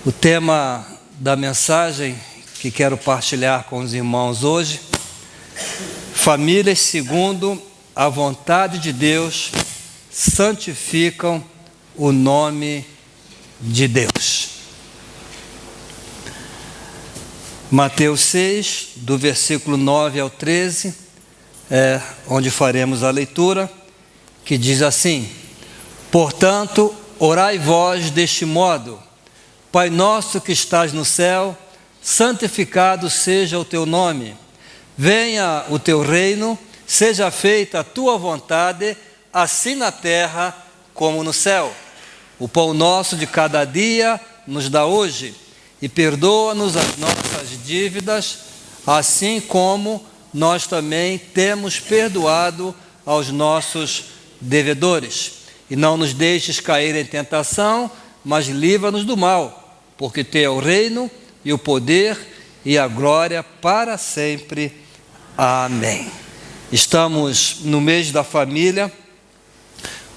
O tema da mensagem que quero partilhar com os irmãos hoje: famílias segundo a vontade de Deus santificam o nome de Deus. Mateus 6, do versículo 9 ao 13, onde faremos a leitura, que diz assim: portanto, orai vós deste modo: Pai nosso que estás no céu, santificado seja o teu nome. Venha o teu reino, seja feita a tua vontade, assim na terra como no céu. O pão nosso de cada dia nos dá hoje, e perdoa-nos as nossas dívidas, assim como nós também temos perdoado aos nossos devedores. E não nos deixes cair em tentação, mas livra-nos do mal, porque teu é o reino e o poder e a glória para sempre. Amém. Estamos no mês da família.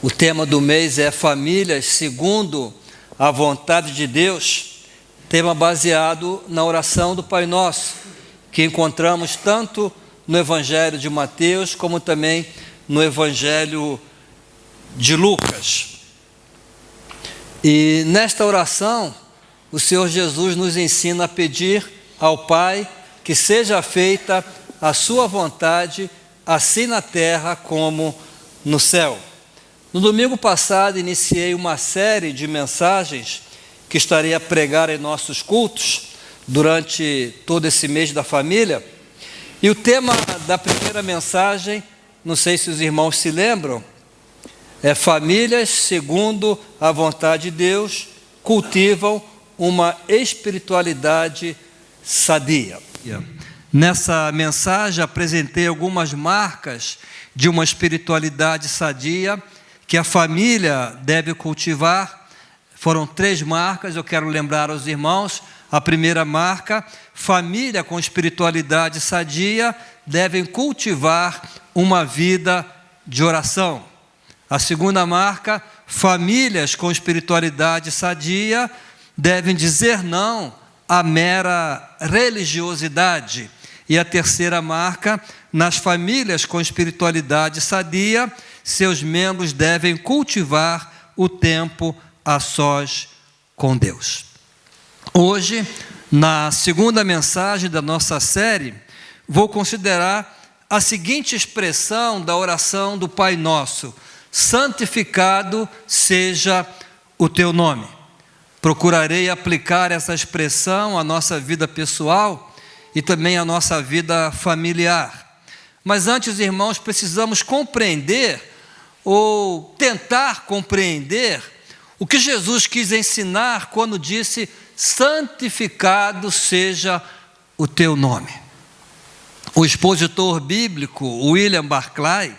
O tema do mês é famílias segundo a vontade de Deus, tema baseado na oração do Pai Nosso, que encontramos tanto no Evangelho de Mateus como também no Evangelho de Lucas. E nesta oração, o Senhor Jesus nos ensina a pedir ao Pai que seja feita a sua vontade, assim na terra como no céu. No domingo passado, iniciei uma série de mensagens que estarei a pregar em nossos cultos durante todo esse mês da família. E o tema da primeira mensagem, não sei se os irmãos se lembram, é: famílias segundo a vontade de Deus cultivam uma espiritualidade sadia. Nessa mensagem apresentei algumas marcas de uma espiritualidade sadia que a família deve cultivar. Foram 3 marcas, eu quero lembrar aos irmãos. A primeira marca: família com espiritualidade sadia devem cultivar uma vida de oração. A segunda marca: famílias com espiritualidade sadia devem dizer não à mera religiosidade. E a terceira marca: nas famílias com espiritualidade sadia, seus membros devem cultivar o tempo a sós com Deus. Hoje, na segunda mensagem da nossa série, vou considerar a seguinte expressão da oração do Pai Nosso: santificado seja o teu nome. Procurarei aplicar essa expressão à nossa vida pessoal e também à nossa vida familiar. Mas antes, irmãos, precisamos compreender ou tentar compreender o que Jesus quis ensinar quando disse: santificado seja o teu nome. O expositor bíblico William Barclay,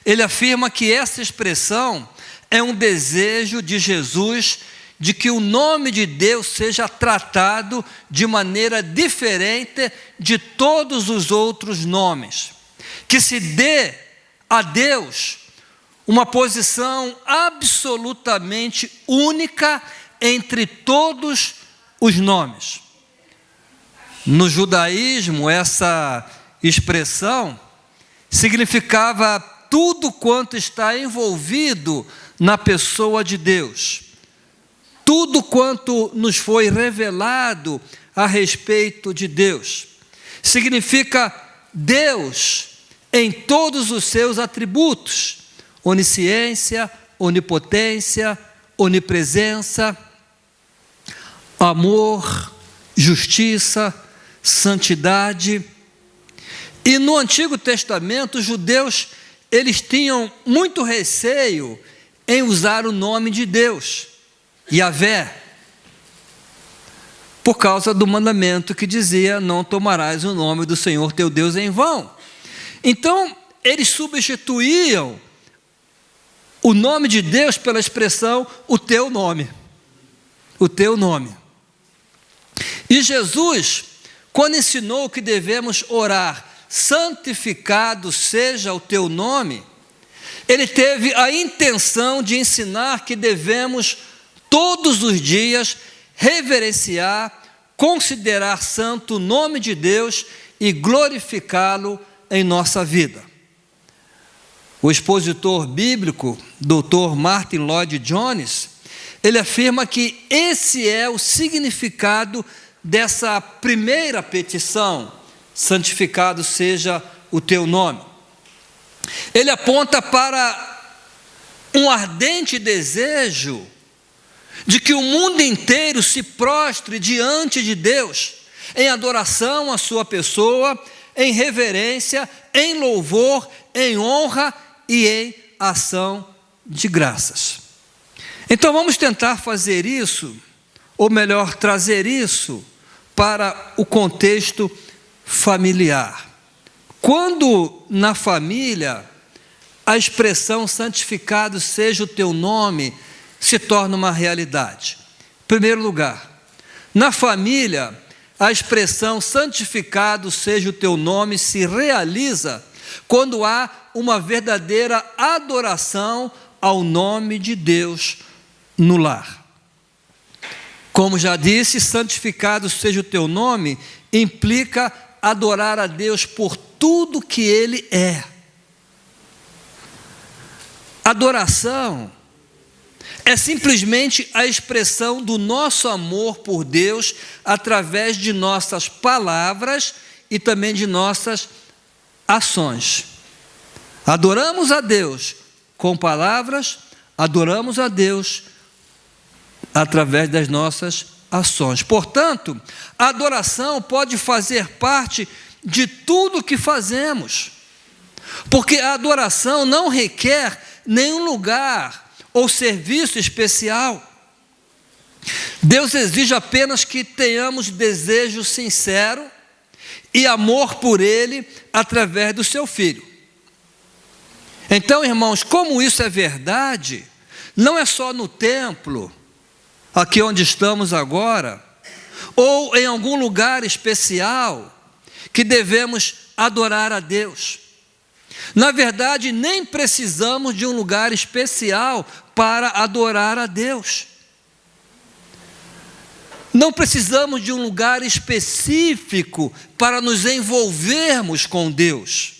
ele afirma que essa expressão é um desejo de Jesus de que o nome de Deus seja tratado de maneira diferente de todos os outros nomes, que se dê a Deus uma posição absolutamente única entre todos os nomes. No judaísmo, essa expressão significava tudo quanto está envolvido na pessoa de Deus, tudo quanto nos foi revelado a respeito de Deus. Significa Deus em todos os seus atributos: onisciência, onipotência, onipresença, amor, justiça, santidade. E no Antigo Testamento, os judeus, eles tinham muito receio em usar o nome de Deus, Yahvé, por causa do mandamento que dizia: não tomarás o nome do Senhor teu Deus em vão. Então, eles substituíam o nome de Deus pela expressão o teu nome. O teu nome. E Jesus, quando ensinou que devemos orar: santificado seja o teu nome, ele teve a intenção de ensinar que devemos todos os dias reverenciar, considerar santo o nome de Deus e glorificá-lo em nossa vida. O expositor bíblico, Dr. Martin Lloyd Jones, ele afirma que esse é o significado dessa primeira petição: santificado seja o teu nome. Ele aponta para um ardente desejo de que o mundo inteiro se prostre diante de Deus, em adoração à sua pessoa, em reverência, em louvor, em honra e em ação de graças. Então vamos tentar fazer isso, ou melhor, trazer isso para o contexto familiar. Quando na família a expressão santificado seja o teu nome se torna uma realidade. Em primeiro lugar, na família, a expressão santificado seja o teu nome se realiza quando há uma verdadeira adoração ao nome de Deus no lar. Como já disse, santificado seja o teu nome implica adorar a Deus por tudo que Ele é. Adoração é simplesmente a expressão do nosso amor por Deus através de nossas palavras e também de nossas ações. Adoramos a Deus com palavras, adoramos a Deus através das nossas ações. Portanto, a adoração pode fazer parte de tudo que fazemos, porque a adoração não requer nenhum lugar ou serviço especial. Deus exige apenas que tenhamos desejo sincero e amor por Ele através do seu Filho. Então, irmãos, como isso é verdade, não é só no templo, aqui onde estamos agora, ou em algum lugar especial, que devemos adorar a Deus. Na verdade, nem precisamos de um lugar especial para adorar a Deus. Não precisamos de um lugar específico para nos envolvermos com Deus.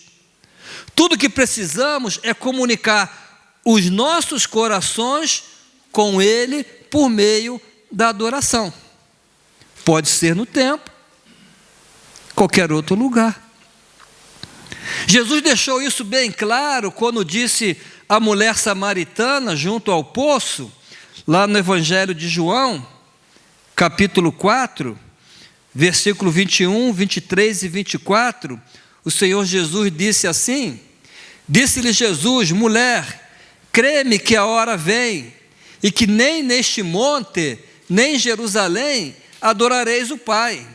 Tudo que precisamos é comunicar os nossos corações com Ele por meio da adoração. Pode ser no templo, qualquer outro lugar. Jesus deixou isso bem claro quando disse à mulher samaritana junto ao poço, lá no Evangelho de João, capítulo 4, versículo 21, 23 e 24, o Senhor Jesus disse assim: disse-lhe Jesus: mulher, crê-me que a hora vem, e que nem neste monte, nem em Jerusalém, adorareis o Pai.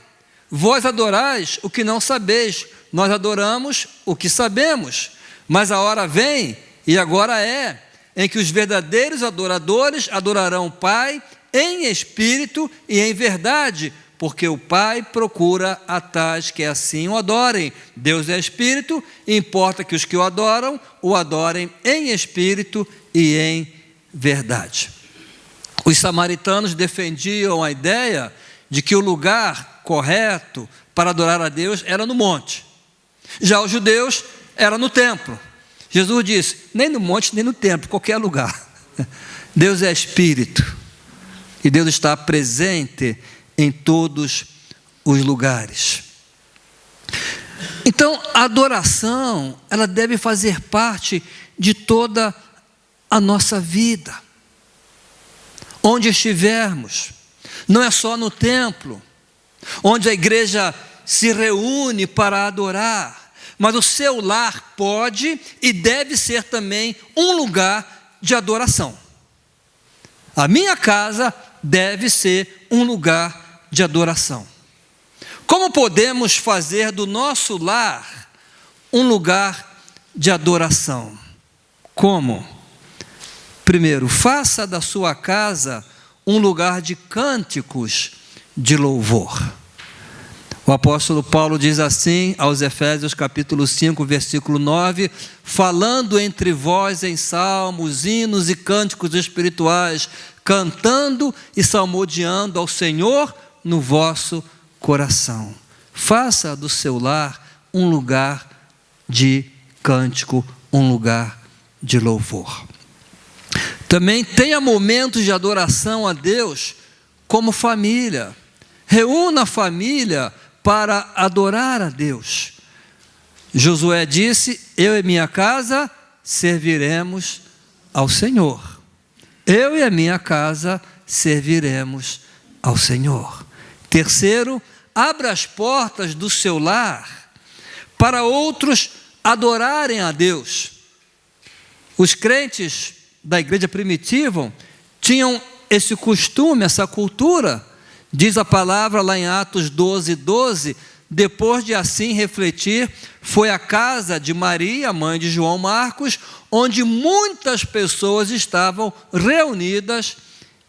Vós adorais o que não sabeis, nós adoramos o que sabemos, mas a hora vem, e agora é, em que os verdadeiros adoradores adorarão o Pai em espírito e em verdade, porque o Pai procura a tais que assim o adorem. Deus é espírito, e importa que os que o adorem em espírito e em verdade. Os samaritanos defendiam a ideia de que o lugar correto para adorar a Deus era no monte. Já os judeus era no templo. Jesus disse: nem no monte, nem no templo, qualquer lugar. Deus é espírito, e Deus está presente em todos os lugares. Então, a adoração, ela deve fazer parte de toda a nossa vida. Onde estivermos, não é só no templo, onde a igreja se reúne para adorar, mas o seu lar pode e deve ser também um lugar de adoração. A minha casa deve ser um lugar de adoração. Como podemos fazer do nosso lar um lugar de adoração? Como? Primeiro, faça da sua casa um lugar de cânticos de louvor. O apóstolo Paulo diz assim aos Efésios capítulo 5, versículo 9: falando entre vós em salmos, hinos e cânticos espirituais, cantando e salmodiando ao Senhor no vosso coração. Faça do seu lar um lugar de cântico, um lugar de louvor. Também tenha momentos de adoração a Deus como família. Reúna a família para adorar a Deus. Josué disse: eu e minha casa serviremos ao Senhor. Eu e a minha casa serviremos ao Senhor. Terceiro, abra as portas do seu lar para outros adorarem a Deus. Os crentes da igreja primitiva tinham esse costume, essa cultura. Diz a palavra lá em Atos 12:12, depois de assim refletir, foi à casa de Maria, mãe de João Marcos, onde muitas pessoas estavam reunidas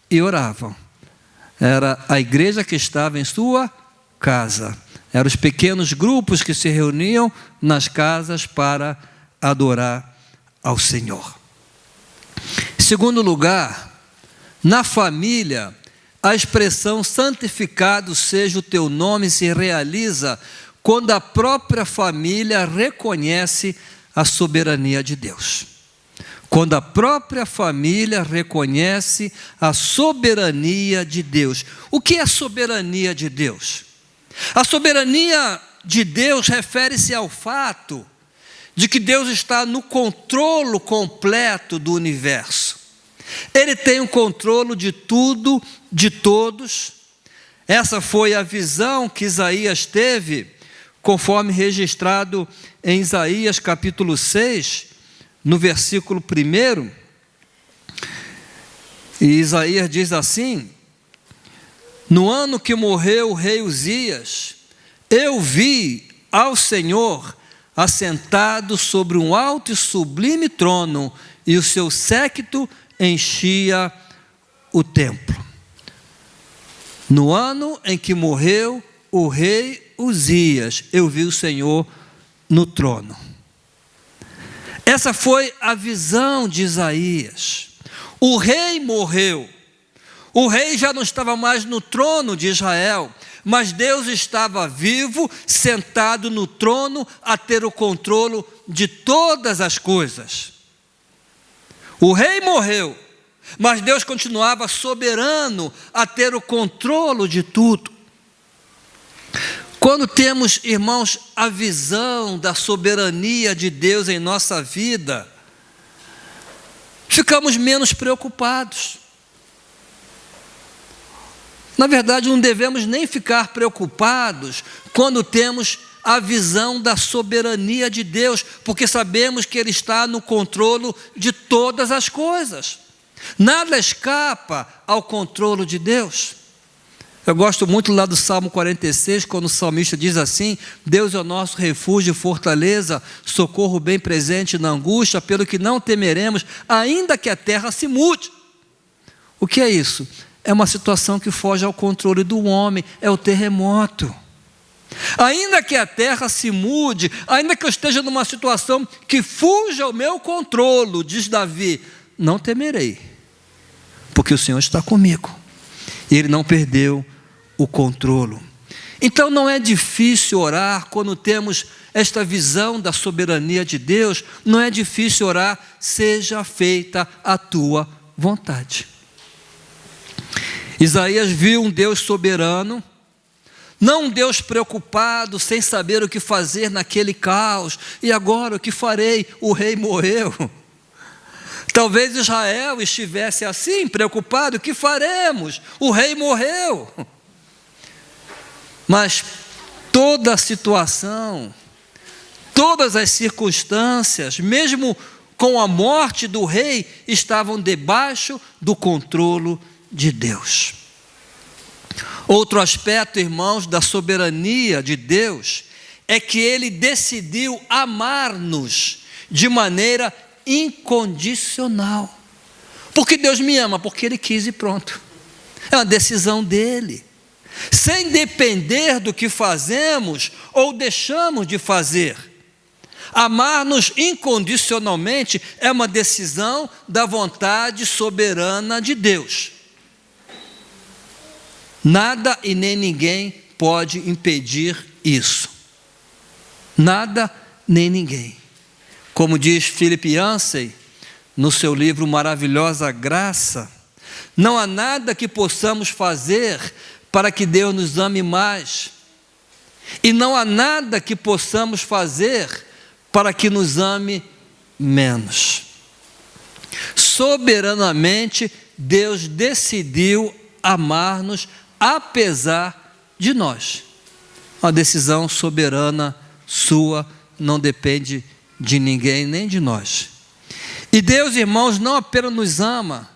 e oravam. Era a igreja que estava em sua casa. Eram os pequenos grupos que se reuniam nas casas para adorar ao Senhor. Em segundo lugar, na família, a expressão santificado seja o teu nome se realiza quando a própria família reconhece a soberania de Deus. Quando a própria família reconhece a soberania de Deus. O que é a soberania de Deus? A soberania de Deus refere-se ao fato de que Deus está no controle completo do universo. Ele tem o controle de tudo, de todos. Essa foi a visão que Isaías teve, conforme registrado em Isaías capítulo 6, no versículo 1. E Isaías diz assim: no ano que morreu o rei Uzias, eu vi ao Senhor assentado sobre um alto e sublime trono, e o seu séquito enchia o templo. No ano em que morreu o rei Uzias, eu vi o Senhor no trono. Essa foi a visão de Isaías. O rei morreu. O rei já não estava mais no trono de Israel, mas Deus estava vivo, sentado no trono, a ter o controle de todas as coisas. O rei morreu, mas Deus continuava soberano a ter o controle de tudo. Quando temos, irmãos, a visão da soberania de Deus em nossa vida, ficamos menos preocupados. Na verdade, não devemos nem ficar preocupados quando temos a visão da soberania de Deus, porque sabemos que Ele está no controle de todas as coisas. Nada escapa ao controle de Deus. Eu gosto muito lá do Salmo 46, quando o salmista diz assim: Deus é o nosso refúgio e fortaleza, socorro bem presente na angústia, pelo que não temeremos, ainda que a terra se mude. O que é isso? É uma situação que foge ao controle do homem, é o terremoto. Ainda que a terra se mude, ainda que eu esteja numa situação que fuja ao meu controle, diz Davi, não temerei, porque o Senhor está comigo. E Ele não perdeu o controle. Então não é difícil orar quando temos esta visão da soberania de Deus, não é difícil orar, seja feita a tua vontade. Isaías viu um Deus soberano, não um Deus preocupado, sem saber o que fazer naquele caos. E agora o que farei? O rei morreu. Talvez Israel estivesse assim, preocupado, o que faremos? O rei morreu. Mas toda a situação, todas as circunstâncias, mesmo com a morte do rei, estavam debaixo do controle de Deus. Outro aspecto, irmãos, da soberania de Deus é que Ele decidiu amar-nos de maneira incondicional. Porque Deus me ama, porque Ele quis e pronto. É uma decisão dEle, sem depender do que fazemos ou deixamos de fazer. Amar-nos incondicionalmente é uma decisão da vontade soberana de Deus. Nada e nem ninguém pode impedir isso. Nada nem ninguém. Como diz Philip Yancey, no seu livro Maravilhosa Graça, não há nada que possamos fazer para que Deus nos ame mais. E não há nada que possamos fazer para que nos ame menos. Soberanamente, Deus decidiu amar-nos apesar de nós. Uma decisão soberana sua, não depende de ninguém, nem de nós. E Deus, irmãos, não apenas nos ama,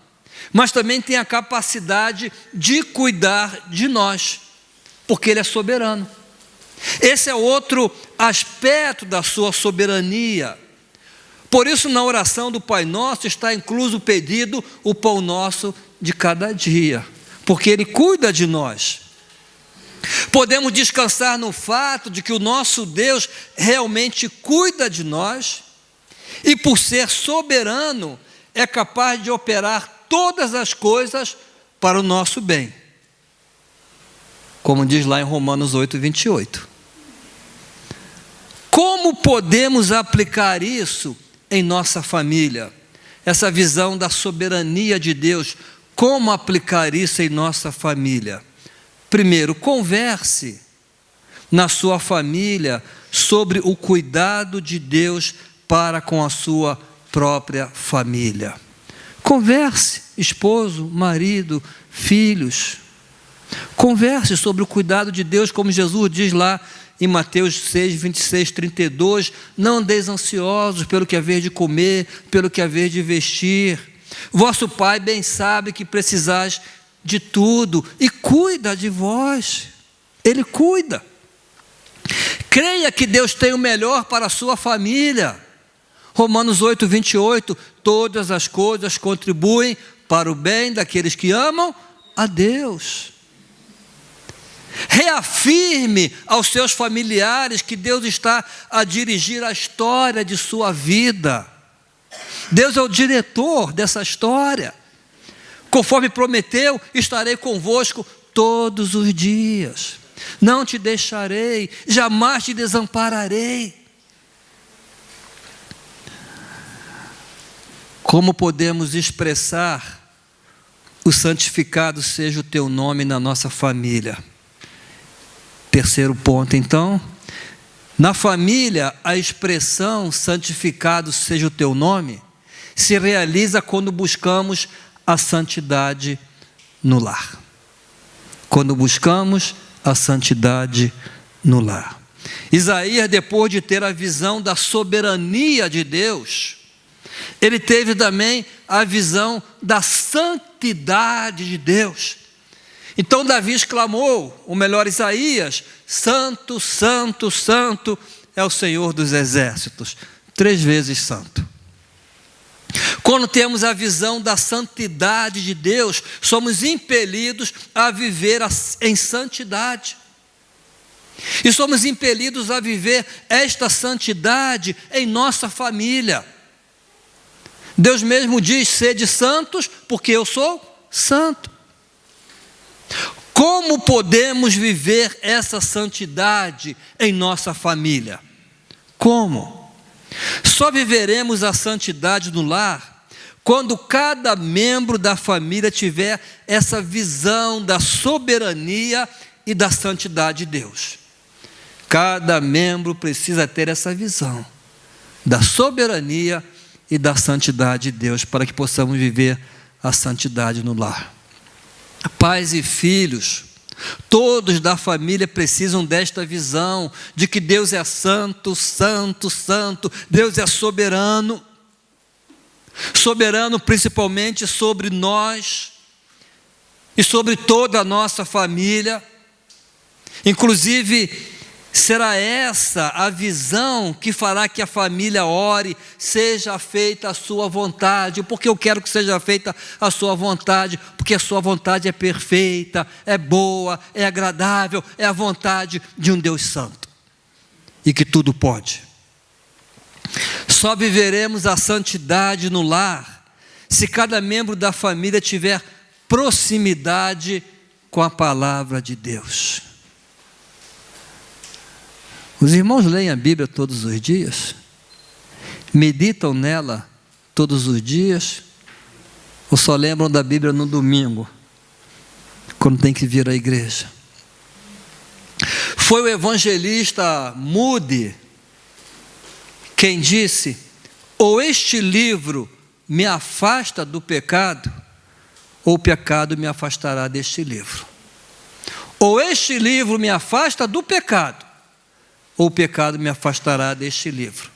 mas também tem a capacidade de cuidar de nós, porque Ele é soberano. Esse é outro aspecto da sua soberania. Por isso, na oração do Pai Nosso está incluso o pedido, o pão nosso de cada dia, porque Ele cuida de nós. Podemos descansar no fato de que o nosso Deus realmente cuida de nós e, por ser soberano, é capaz de operar todas as coisas para o nosso bem. Como diz lá em Romanos 8, 28. Como podemos aplicar isso em nossa família? Essa visão da soberania de Deus, como aplicar isso em nossa família? Primeiro, converse na sua família sobre o cuidado de Deus para com a sua própria família. Converse, esposo, marido, filhos. Converse sobre o cuidado de Deus, como Jesus diz lá em Mateus 6, 26, 32, não andeis ansiosos pelo que haver de comer, pelo que haver de vestir. Vosso Pai bem sabe que precisais de tudo e cuida de vós. Ele cuida. Creia que Deus tem o melhor para a sua família. Romanos 8, 28, todas as coisas contribuem para o bem daqueles que amam a Deus. Reafirme aos seus familiares que Deus está a dirigir a história de sua vida. Deus é o diretor dessa história. Conforme prometeu, estarei convosco todos os dias. Não te deixarei, jamais te desampararei. Como podemos expressar o santificado seja o teu nome na nossa família? Terceiro ponto, então, na família, a expressão santificado seja o teu nome se realiza quando buscamos a santidade no lar. Quando buscamos a santidade no lar. Isaías, depois de ter a visão da soberania de Deus, ele teve também a visão da santidade de Deus. Então Davi exclamou, ou melhor, Isaías: santo, santo, santo é o Senhor dos exércitos. 3 vezes santo. Quando temos a visão da santidade de Deus, somos impelidos a viver em santidade. E somos impelidos a viver esta santidade em nossa família. Deus mesmo diz: sede santos, porque eu sou santo. Como podemos viver essa santidade em nossa família? Como? Só viveremos a santidade no lar quando cada membro da família tiver essa visão da soberania e da santidade de Deus. Cada membro precisa ter essa visão da soberania e da santidade de Deus para que possamos viver a santidade no lar. Pais e filhos, todos da família precisam desta visão de que Deus é santo, santo, santo. Deus é soberano. Soberano principalmente sobre nós e sobre toda a nossa família. Inclusive, será essa a visão que fará que a família ore, seja feita a sua vontade, porque eu quero que seja feita a sua vontade, porque a sua vontade é perfeita, é boa, é agradável, é a vontade de um Deus santo, e que tudo pode. Só viveremos a santidade no lar, se cada membro da família tiver proximidade com a palavra de Deus. Os irmãos leem a Bíblia todos os dias? Meditam nela todos os dias? Ou só lembram da Bíblia no domingo, quando tem que vir à igreja? Foi o evangelista Moody quem disse: ou este livro me afasta do pecado, ou o pecado me afastará deste livro. Ou este livro me afasta do pecado, ou o pecado me afastará deste livro.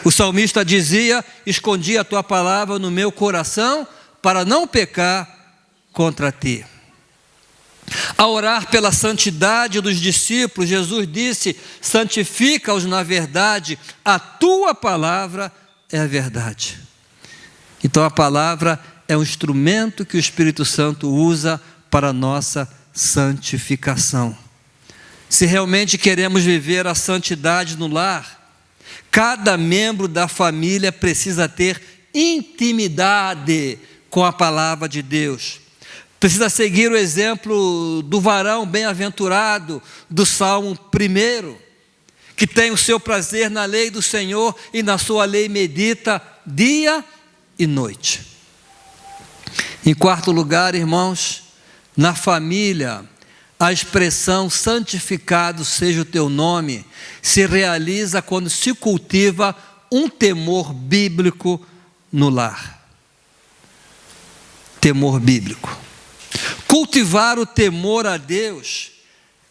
O salmista dizia: escondi a tua palavra no meu coração, para não pecar contra ti. Ao orar pela santidade dos discípulos, Jesus disse: santifica-os na verdade, a tua palavra é a verdade. Então a palavra é um instrumento que o Espírito Santo usa para a nossa santificação. Se realmente queremos viver a santidade no lar, cada membro da família precisa ter intimidade com a palavra de Deus. Precisa seguir o exemplo do varão bem-aventurado do Salmo 1, que tem o seu prazer na lei do Senhor e na sua lei medita dia e noite. Em quarto lugar, irmãos, na família, a expressão santificado seja o teu nome se realiza quando se cultiva um temor bíblico no lar. Temor bíblico. Cultivar o temor a Deus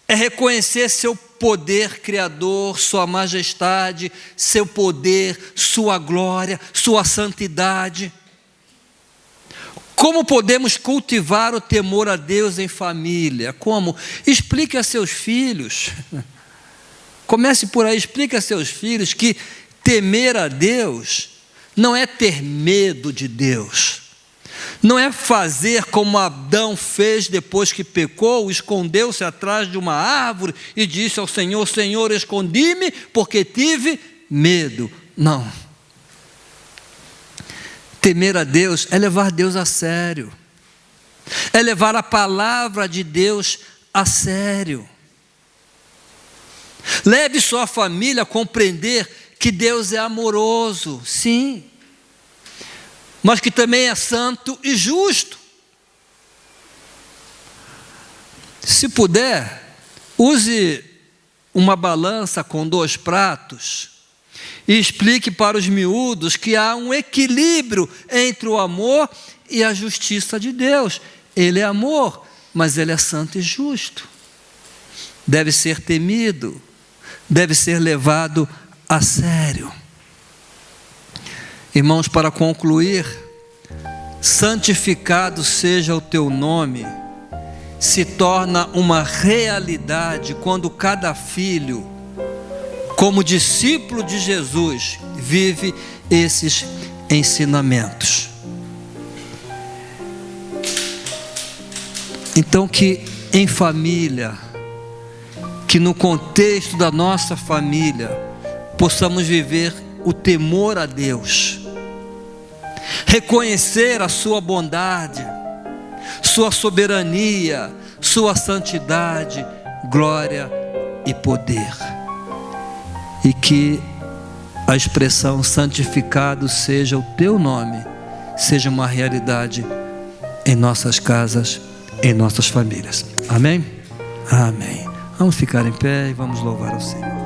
é reconhecer seu poder criador, sua majestade, seu poder, sua glória, sua santidade. Como podemos cultivar o temor a Deus em família? Como? Explique a seus filhos. Comece por aí, explique a seus filhos que temer a Deus não é ter medo de Deus. Não é fazer como Adão fez depois que pecou, escondeu-se atrás de uma árvore e disse ao Senhor: Senhor, escondi-me porque tive medo. Não. Temer a Deus é levar Deus a sério. É levar a palavra de Deus a sério. Leve sua família a compreender que Deus é amoroso, sim, mas que também é santo e justo. Se puder, use uma balança com 2 pratos e explique para os miúdos que há um equilíbrio entre o amor e a justiça de Deus. Ele é amor, mas Ele é santo e justo. Deve ser temido, deve ser levado a sério. Irmãos, para concluir, santificado seja o teu nome, se torna uma realidade quando cada filho, como discípulo de Jesus, vive esses ensinamentos. Então, que em família, que no contexto da nossa família, possamos viver o temor a Deus, reconhecer a sua bondade, sua soberania, sua santidade, glória e poder. E que a expressão santificado seja o teu nome, seja uma realidade em nossas casas, em nossas famílias. Amém? Amém. Vamos ficar em pé e vamos louvar ao Senhor.